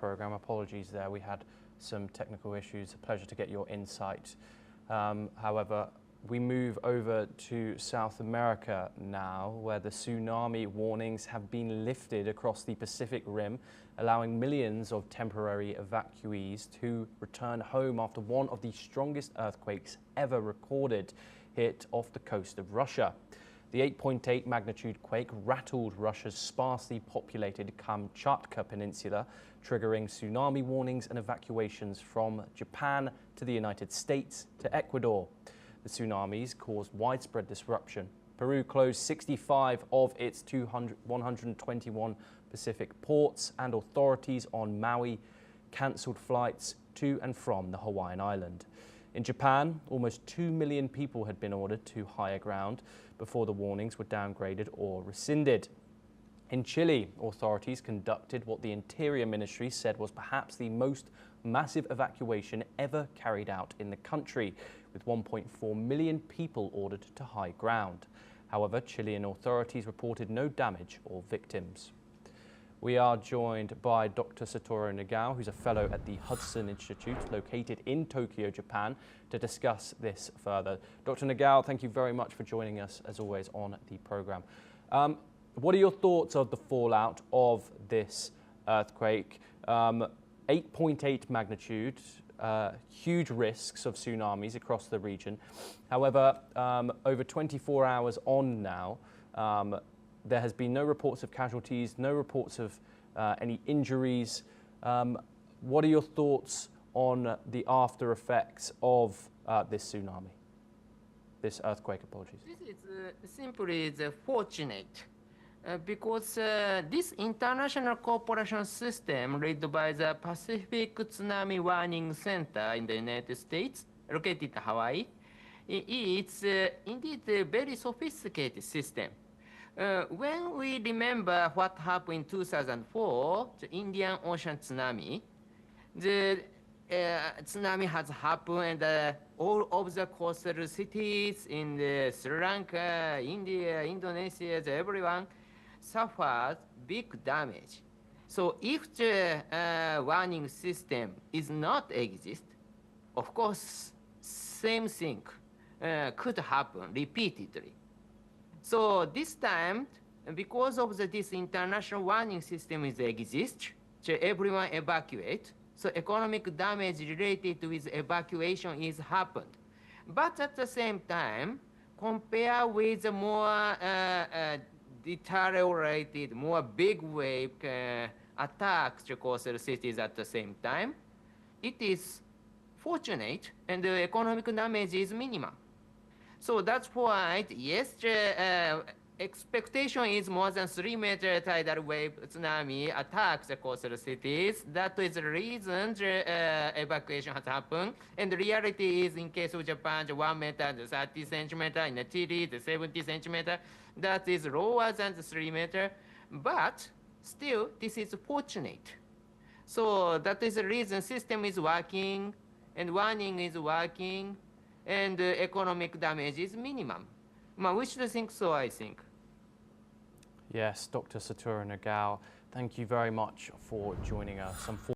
program. Apologies there, we had some technical issues. A pleasure to get your insight. However, we move over to South America now, where the tsunami warnings have been lifted across the Pacific Rim, allowing millions of temporary evacuees to return home after one of the strongest earthquakes ever recorded hit off the coast of Russia. The 8.8 magnitude quake rattled Russia's sparsely populated Kamchatka Peninsula, triggering tsunami warnings and evacuations from Japan to the United States to Ecuador. The tsunamis caused widespread disruption. Peru closed 65 of its 121 Pacific ports, and authorities on Maui cancelled flights to and from the Hawaiian island. In Japan, almost 2 million people had been ordered to higher ground before the warnings were downgraded or rescinded. In Chile, authorities conducted what the Interior Ministry said was perhaps the most massive evacuation ever carried out in the country, with 1.4 million people ordered to high ground. However, Chilean authorities reported no damage or victims. We are joined by Dr. Satoru Nagao, who's a fellow at the Hudson Institute, located in Tokyo, Japan, to discuss this further. Dr. Nagao, thank you very much for joining us, as always, on the program. What are your thoughts of the fallout of this earthquake? 8.8 magnitude, huge risks of tsunamis across the region. However, over 24 hours on now, there has been no reports of casualties, no reports of any injuries. What are your thoughts on the after effects of this tsunami, this earthquake, apologies? This is simply fortunate because this international cooperation system led by the Pacific Tsunami Warning Center in the United States, located in Hawaii, it's indeed a very sophisticated system. When we remember what happened in 2004, the Indian Ocean tsunami, the tsunami has happened and all of the coastal cities in Sri Lanka, India, Indonesia, everyone suffered big damage. So if the warning system is not exist, of course, same thing could happen repeatedly. So this time, because of this international warning system exists, everyone evacuate. So economic damage related with evacuation is happened. But at the same time, compare with the more deteriorated, more big wave attacks to coastal cities at the same time, it is fortunate and the economic damage is minimum. So that's why, yes, expectation is more than 3-meter tidal wave tsunami attacks the coastal cities. That is the reason evacuation has happened. And the reality is, in case of Japan, the 1 meter, the 30 centimeter, in the Chile, the 70 centimeter, that is lower than the 3 meter. But still, this is fortunate. So that is the reason system is working, and warning is working, and economic damage is minimum. We should think so, I think. Yes, Dr. Satoru Nagao, thank you very much for joining us.